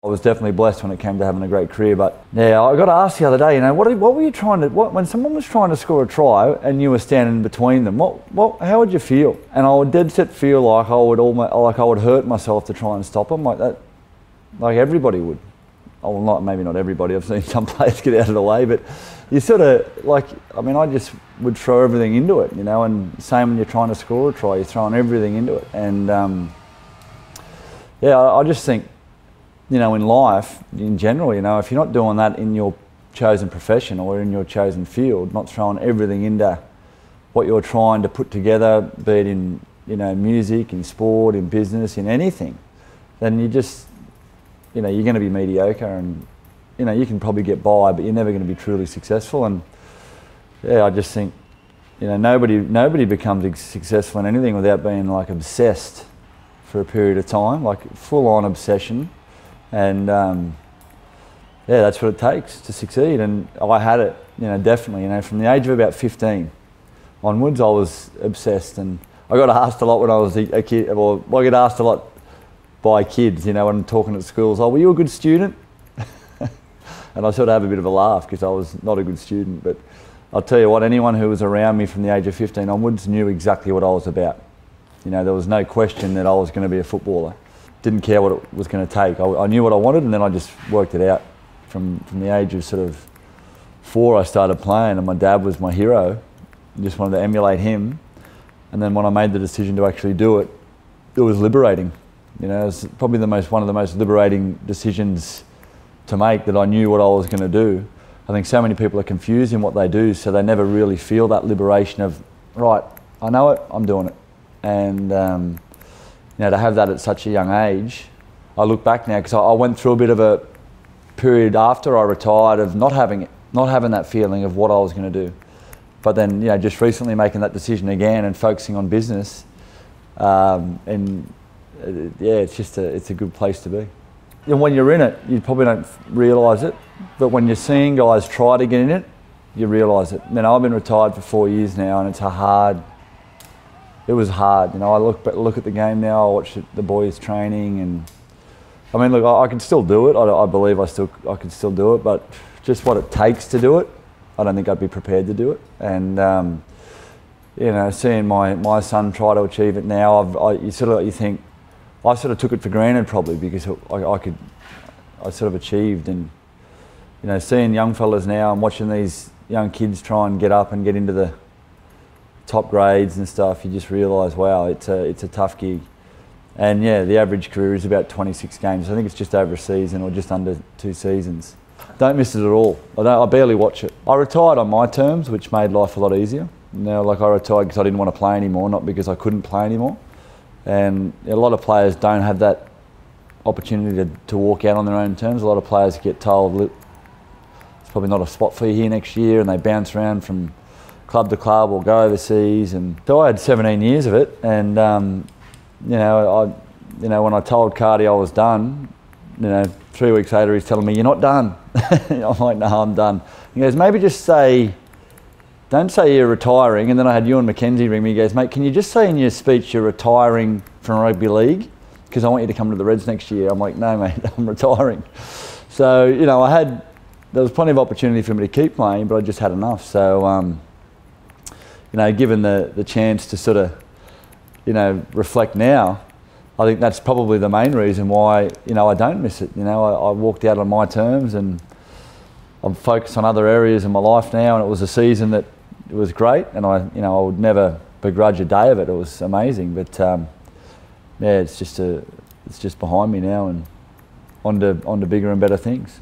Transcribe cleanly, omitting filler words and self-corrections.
I was definitely blessed when it came to having a great career, but yeah, I got asked the other day, what were you trying to, when someone was trying to score a try and you were standing between them, how would you feel? And I would dead set feel like I would hurt myself to try and stop them, like that, like everybody would. Oh, well, maybe not everybody. I've seen some players get out of the way, but you sort of I just would throw everything into it, and same when you're trying to score a try, you're throwing everything into it. And yeah, I just think, in life, in general, if you're not doing that in your chosen profession or in your chosen field, not throwing everything into what you're trying to put together, be it in, music, in sport, in business, in anything, then you just, you're going to be mediocre, and, you can probably get by, but you're never going to be truly successful. And yeah, I just think, nobody becomes successful in anything without being like obsessed for a period of time, like full-on obsession. And yeah, that's what it takes to succeed. And I had it, definitely. From the age of about 15 onwards, I was obsessed. And I got asked a lot when I was a kid, or I get asked a lot by kids, when I'm talking at schools, "Oh, were you a good student?" And I sort of have a bit of a laugh because I was not a good student. But I'll tell you what, anyone who was around me from the age of 15 onwards knew exactly what I was about. There was no question that I was going to be a footballer. Didn't care what it was going to take. I knew what I wanted, and then I just worked it out. From the age of sort of 4, I started playing, and my dad was my hero. I just wanted to emulate him. And then when I made the decision to actually do it, it was liberating. It was probably one of the most liberating decisions to make, that I knew what I was going to do. I think so many people are confused in what they do, so they never really feel that liberation of, right, I know it, I'm doing it. And to have that at such a young age, I look back now, because I went through a bit of a period after I retired of not having that feeling of what I was going to do. But then, just recently making that decision again and focusing on business, and yeah, it's a good place to be. And when you're in it, you probably don't realise it, but when you're seeing guys try to get in it, you realise it. I've been retired for 4 years now, and it was hard. I look at the game now, I watch the boys training, and I mean, look, I can still do it. I believe I can still do it, but just what it takes to do it, I don't think I'd be prepared to do it. And seeing my son try to achieve it now, you think, I sort of took it for granted probably, because I sort of achieved. And seeing young fellas now and watching these young kids try and get up and get into the top grades and stuff, you just realise, wow, it's a tough gig. And yeah, the average career is about 26 games. I think it's just over a season, or just under 2 seasons. Don't miss it at all. I barely watch it. I retired on my terms, which made life a lot easier. I retired because I didn't want to play anymore, not because I couldn't play anymore. And a lot of players don't have that opportunity to walk out on their own terms. A lot of players get told, it's probably not a spot for you here next year, and they bounce around from club to club or go overseas. And so I had 17 years of it, and when I told Cardi I was done, 3 weeks later he's telling me, "You're not done." I'm like, "No, I'm done." He goes, "Maybe just don't say you're retiring." And then I had Ewan McKenzie ring me. He goes, "Mate, can you just say in your speech you're retiring from Rugby League, because I want you to come to the Reds next year?" I'm like, "No, mate, I'm retiring." So there was plenty of opportunity for me to keep playing, but I just had enough. So given the chance to sort of reflect now, I think that's probably the main reason why I don't miss it. I walked out on my terms, and I'm focused on other areas in my life now. And it was a season that it was great, and I would never begrudge a day of it. It was amazing, but yeah, it's just behind me now, and on to bigger and better things.